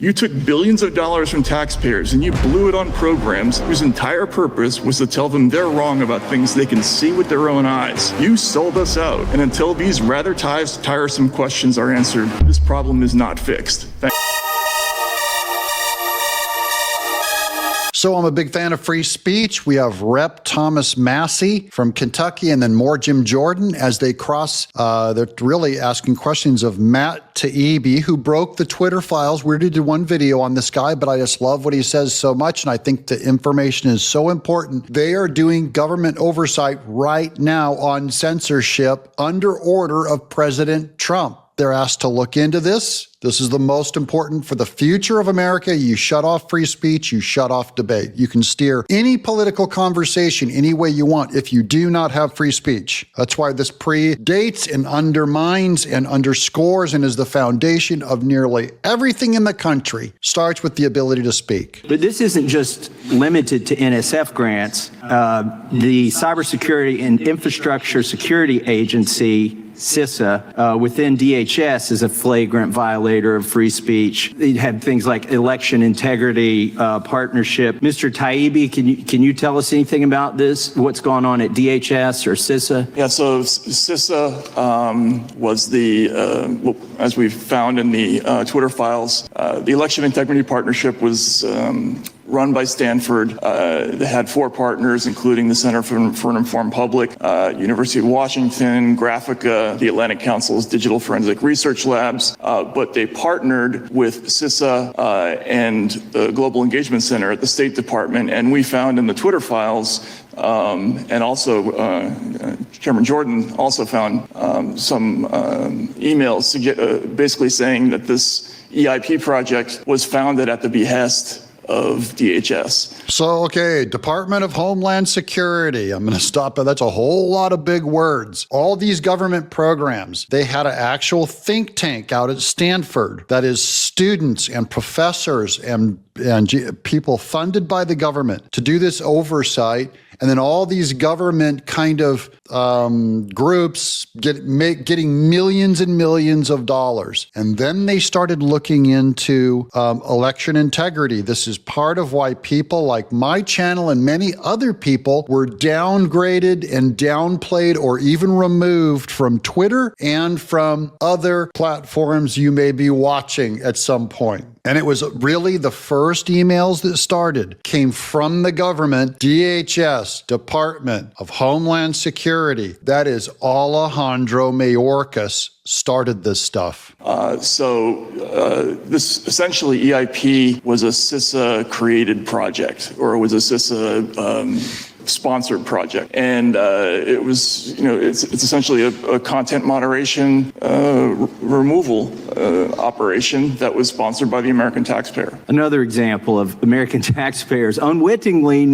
You took billions of dollars from taxpayers and you blew it on programs whose entire purpose was to tell them they're wrong about things they can see with their own eyes. You sold us out. And until these rather tiresome questions are answered, this problem is not fixed. So I'm a big fan of free speech. We have Rep. Thomas Massey from Kentucky and then more Jim Jordan as they cross. They're really asking questions of Matt Taibbi, who broke the Twitter files. We already did one video on this guy, but I just love what he says so much. And I think the information is so important. They are doing government oversight right now on censorship under order of President Trump. They're asked to look into this. This is the most important for the future of America. You shut off free speech, you shut off debate. You can steer any political conversation any way you want if you do not have free speech. That's why this predates and undermines and underscores and is the foundation of nearly everything in the country. Starts with the ability to speak. But this isn't just limited to NSF grants. The Cybersecurity and Infrastructure Security Agency, CISA, within DHS is a flagrant violator of free speech. They had things like election integrity partnership. Mr. Taibbi, can you tell us anything about this? What's going on at DHS or CISA? Yeah, so CISA was the, as we found in the Twitter files, the election integrity partnership was run by Stanford. They had 4 partners, including the Center for an Informed Public, University of Washington, Graphica, the Atlantic Council's Digital Forensic Research Labs, but they partnered with CISA and the Global Engagement Center at the State Department, and we found in the Twitter files and also Chairman Jordan also found some emails basically saying that this EIP project was founded at the behest of DHS. So, okay, Department of Homeland Security. I'm going to stop it. That's a whole lot of big words. All these government programs, they had an actual think tank out at Stanford that is students and professors and people funded by the government to do this oversight. And then all these government kind of groups getting millions and millions of dollars. And then they started looking into election integrity. This is part of why people like my channel and many other people were downgraded and downplayed or even removed from Twitter and from other platforms you may be watching at some point. And it was really the first emails that started came from the government, DHS, Department of Homeland Security. That is Alejandro Mayorkas started this stuff. This essentially EIP was a CISA created project, or it was a CISA sponsored project, and it was, it's essentially a content moderation removal operation that was sponsored by the American taxpayer. Another example of American taxpayers unwittingly,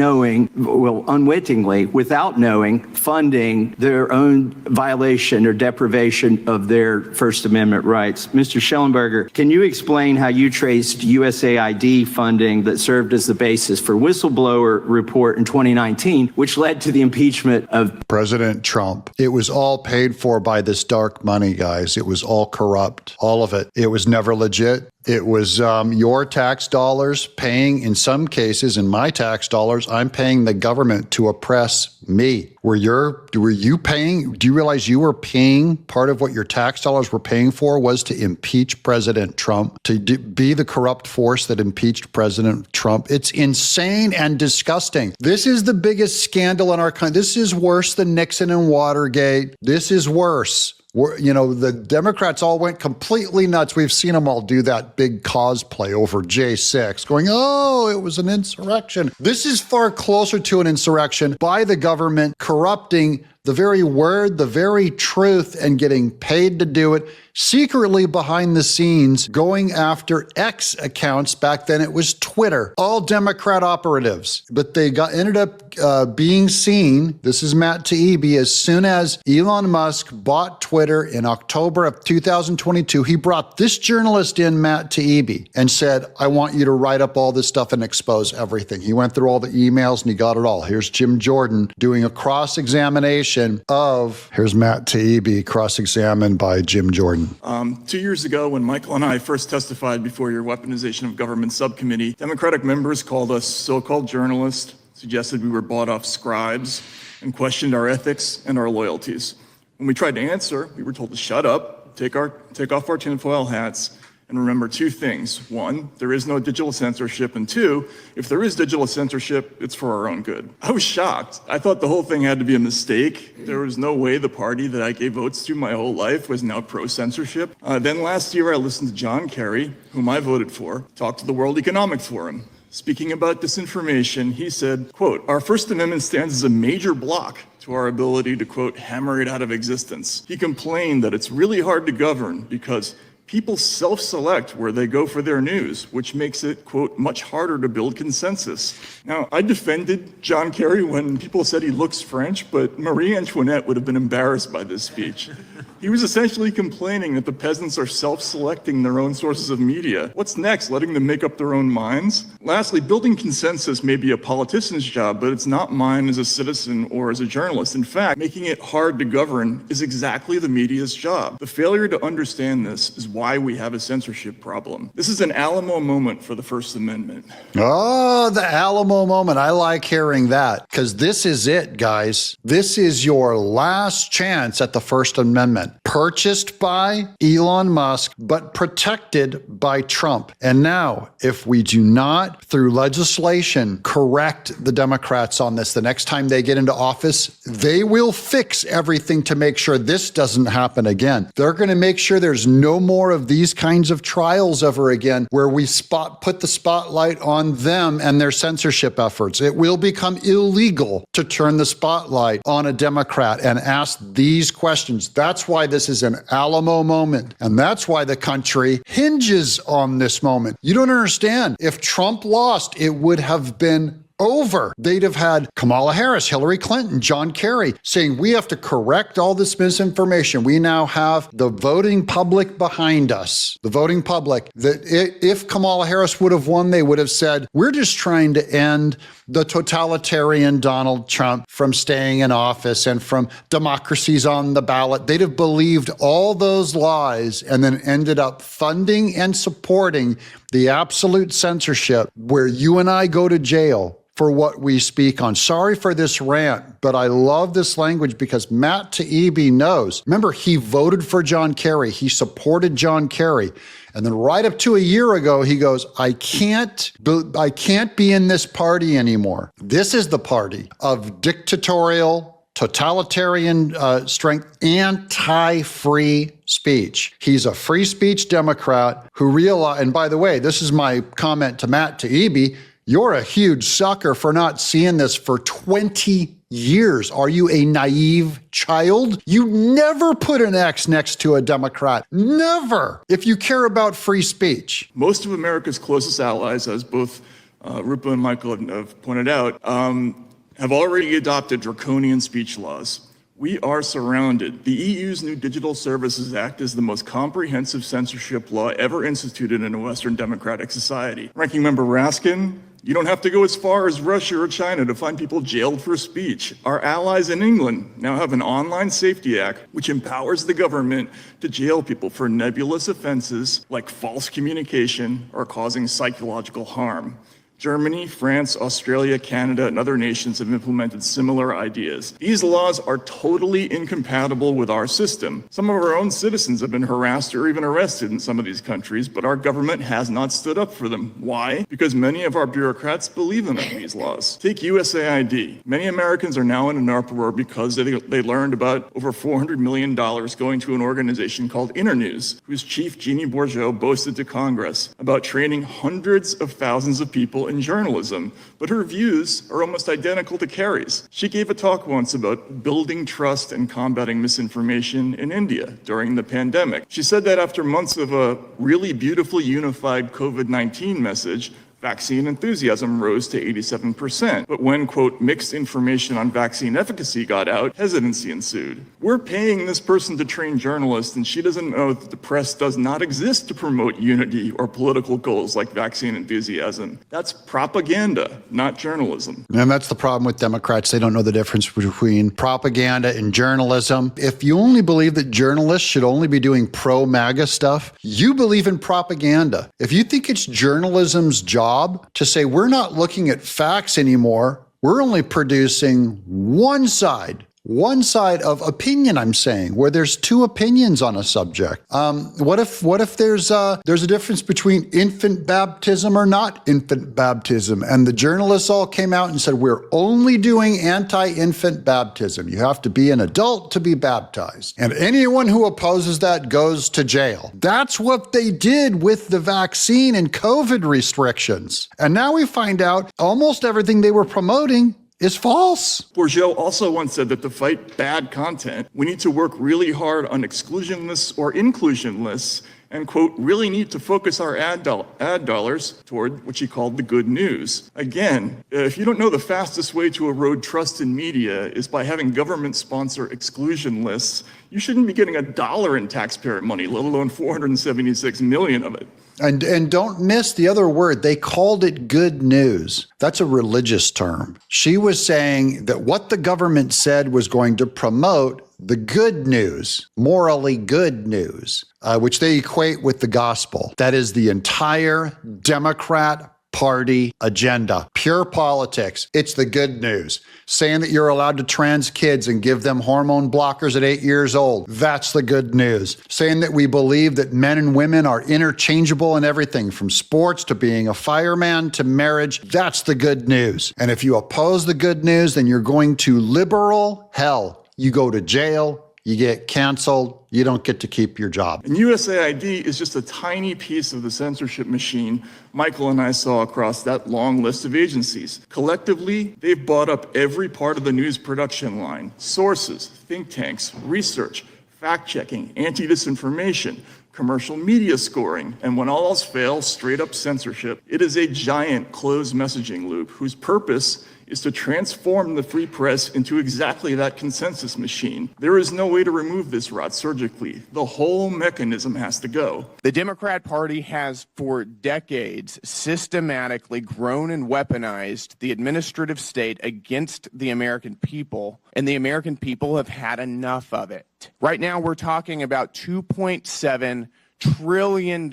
without knowing, funding their own violation or deprivation of their First Amendment rights. Mr. Schellenberger, can you explain how you traced USAID funding that served as the basis for whistleblower report in 2019, which led to the impeachment of President Trump? It was all paid for by this dark money, guys. It was all corrupt, all of it. It was never legit. It was your tax dollars paying, in some cases, in my tax dollars, I'm paying the government to oppress me. Were you paying? Do you realize you were paying, part of what your tax dollars were paying for was to impeach President Trump, to be the corrupt force that impeached President Trump? It's insane and disgusting. This is the biggest scandal in our country. This is worse than Nixon and Watergate. This is worse. The Democrats all went completely nuts. We've seen them all do that big cosplay over J6, going, oh, it was an insurrection. This is far closer to an insurrection by the government corrupting the very word, the very truth, and getting paid to do it, secretly behind the scenes, going after X accounts. Back then it was Twitter, all Democrat operatives. But they ended up being seen, this is Matt Taibbi, as soon as Elon Musk bought Twitter in October of 2022, he brought this journalist in, Matt Taibbi, and said, I want you to write up all this stuff and expose everything. He went through all the emails and he got it all. Here's Jim Jordan doing a cross-examination of, here's Matt Taibbi cross-examined by Jim Jordan. Listen. 2 years ago, when Michael and I first testified before your Weaponization of Government subcommittee, Democratic members called us so-called journalists, suggested we were bought-off scribes, and questioned our ethics and our loyalties. When we tried to answer, we were told to shut up, take off our tinfoil hats, and remember two things. One, there is no digital censorship, and two, if there is digital censorship, it's for our own good. I was shocked. I thought the whole thing had to be a mistake. There was no way the party that I gave votes to my whole life was now pro-censorship. Then last year, I listened to John Kerry, whom I voted for, talk to the World Economic Forum. Speaking about disinformation, he said, quote, "Our First Amendment stands as a major block to our ability to, quote, hammer it out of existence." He complained that it's really hard to govern because people self-select where they go for their news, which makes it, quote, much harder to build consensus. Now, I defended John Kerry when people said he looks French, but Marie Antoinette would have been embarrassed by this speech. He was essentially complaining that the peasants are self-selecting their own sources of media. What's next, letting them make up their own minds? Lastly, building consensus may be a politician's job, but it's not mine as a citizen or as a journalist. In fact, making it hard to govern is exactly the media's job. The failure to understand this is why we have a censorship problem. This is an Alamo moment for the First Amendment. Oh, the Alamo moment. I like hearing that because this is it, guys. This is your last chance at the First Amendment. Purchased by Elon Musk, but protected by Trump. And now, if we do not, through legislation, correct the Democrats on this, the next time they get into office, they will fix everything to make sure this doesn't happen again. They're going to make sure there's no more of these kinds of trials ever again where we put the spotlight on them and their censorship efforts. It will become illegal to turn the spotlight on a Democrat and ask these questions. That's why this is an Alamo moment. And that's why the country hinges on this moment. You don't understand. If Trump lost, it would have been over. They'd have had Kamala Harris, Hillary Clinton, John Kerry saying, we have to correct all this misinformation. We now have the voting public behind us. The voting public, that if Kamala Harris would have won, they would have said, we're just trying to end the totalitarian Donald Trump from staying in office and from democracies on the ballot. They'd have believed all those lies and then ended up funding and supporting the absolute censorship where you and I go to jail for what we speak on. Sorry for this rant, but I love this language because Matt Taibbi knows. Remember, he voted for John Kerry. He supported John Kerry. And then right up to a year ago, he goes, I can't be in this party anymore. This is the party of dictatorial, totalitarian strength, anti-free speech. He's a free speech Democrat who realized, and by the way, this is my comment to Matt Taibbi, you're a huge sucker for not seeing this for 20 years. Are you a naive child? You never put an X next to a Democrat. Never. If you care about free speech. Most of America's closest allies, as both Rupa and Michael have pointed out, have already adopted draconian speech laws. We are surrounded. The EU's new Digital Services Act is the most comprehensive censorship law ever instituted in a Western democratic society. Ranking Member Raskin, you don't have to go as far as Russia or China to find people jailed for speech. Our allies in England now have an online safety act which empowers the government to jail people for nebulous offenses like false communication or causing psychological harm. Germany, France, Australia, Canada, and other nations have implemented similar ideas. These laws are totally incompatible with our system. Some of our own citizens have been harassed or even arrested in some of these countries, but our government has not stood up for them. Why? Because many of our bureaucrats believe in these laws. Take USAID. Many Americans are now in an uproar because they learned about over $400 million going to an organization called Internews, whose chief, Jeannie Bourgeau, boasted to Congress about training hundreds of thousands of people in journalism, but her views are almost identical to Kerry's. She gave a talk once about building trust and combating misinformation in India during the pandemic. She said that after months of a really beautifully unified COVID-19 message, Vaccine enthusiasm rose to 87%. But when, quote, mixed information on vaccine efficacy got out, hesitancy ensued. We're paying this person to train journalists, and she doesn't know that the press does not exist to promote unity or political goals like vaccine enthusiasm. That's propaganda, not journalism. And that's the problem with Democrats. They don't know the difference between propaganda and journalism. If you only believe that journalists should only be doing pro-MAGA stuff, you believe in propaganda. If you think it's journalism's job to say we're not looking at facts anymore, we're only producing one side of opinion, I'm saying, where there's two opinions on a subject. What if there's a difference between infant baptism or not infant baptism? And the journalists all came out and said, we're only doing anti-infant baptism. You have to be an adult to be baptized. And anyone who opposes that goes to jail. That's what they did with the vaccine and COVID restrictions. And now we find out almost everything they were promoting is false. Bourgeot also once said that to fight bad content, we need to work really hard on exclusion lists or inclusion lists and, quote, really need to focus our ad dollars toward what she called the good news. Again, if you don't know, the fastest way to erode trust in media is by having government sponsor exclusion lists. You shouldn't be getting $1 in taxpayer money, let alone 476 million of it. And don't miss the other word. They called it good news. That's a religious term. She was saying that what the government said was going to promote the good news, morally good news, which they equate with the gospel. That is the entire Democrat Party agenda, pure politics. It's the good news. Saying that you're allowed to trans kids and give them hormone blockers at 8 years old. That's the good news. Saying that we believe that men and women are interchangeable in everything from sports to being a fireman to marriage. That's the good news. And if you oppose the good news, then you're going to liberal hell. You go to jail. You get canceled, you don't get to keep your job. And USAID is just a tiny piece of the censorship machine Michael and I saw across that long list of agencies. Collectively, they've bought up every part of the news production line: sources, think tanks, research, fact-checking, anti-disinformation, commercial media scoring, and when all else fails, straight up censorship. It is a giant closed messaging loop whose purpose is to transform the free press into exactly that consensus machine. There is no way to remove this rot surgically. The whole mechanism has to go. The Democrat Party has for decades systematically grown and weaponized the administrative state against the American people, and the American people have had enough of it. Right now, we're talking about $2.7 trillion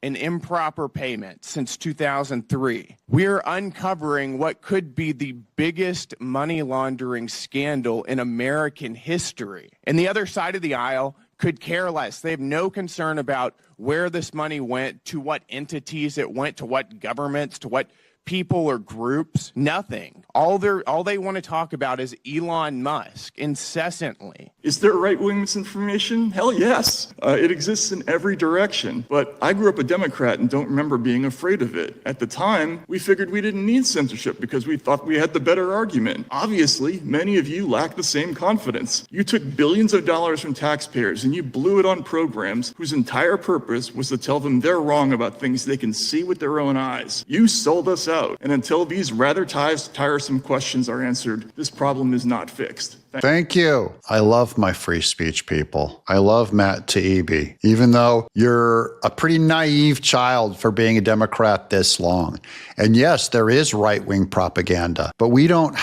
in improper payments since 2003. We're uncovering what could be the biggest money laundering scandal in American history. And the other side of the aisle could care less. They have no concern about where this money went, to what entities it went, to what governments, to what people or groups. Nothing. All they want to talk about is Elon Musk incessantly. Is there right-wing misinformation? Hell yes. It exists in every direction. But I grew up a Democrat and don't remember being afraid of it. At the time, we figured we didn't need censorship because we thought we had the better argument. Obviously, many of you lack the same confidence. You took billions of dollars from taxpayers and you blew it on programs whose entire purpose was to tell them they're wrong about things they can see with their own eyes. You sold us out. And until these rather tiresome questions are answered, this problem is not fixed. Thank you. I love my free speech, people. I love Matt Taibbi, even though you're a pretty naive child for being a Democrat this long. And yes, there is right-wing propaganda, but we don't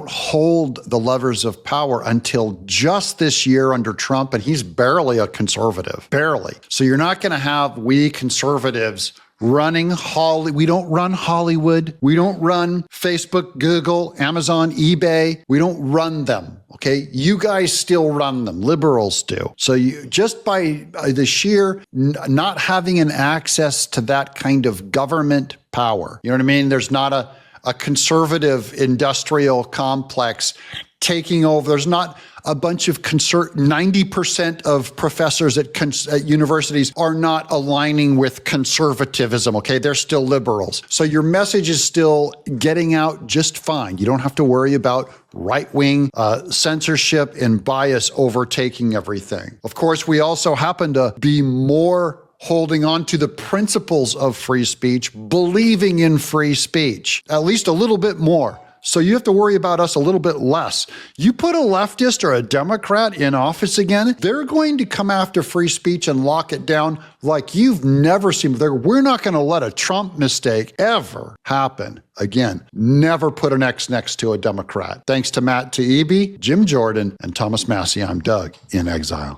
hold the levers of power until just this year under Trump, and he's barely a conservative, barely. So you're not going to have we conservatives running we don't run Hollywood. We don't run Facebook, Google, Amazon, eBay. We don't run them. Okay. You guys still run them. Liberals do. So you just by the sheer not having an access to that kind of government power, you know what I mean? There's not a conservative industrial complex taking over. There's not a bunch of 90% of professors at universities are not aligning with conservatism, okay? They're still liberals. So your message is still getting out just fine. You don't have to worry about right-wing censorship and bias overtaking everything. Of course, we also happen to be more holding on to the principles of free speech, believing in free speech, at least a little bit more. So you have to worry about us a little bit less. You put a leftist or a Democrat in office again, they're going to come after free speech and lock it down like you've never seen. We're not going to let a Trump mistake ever happen again. Never put an X next to a Democrat. Thanks to Matt Taibbi, Jim Jordan, and Thomas Massey, I'm Doug in exile.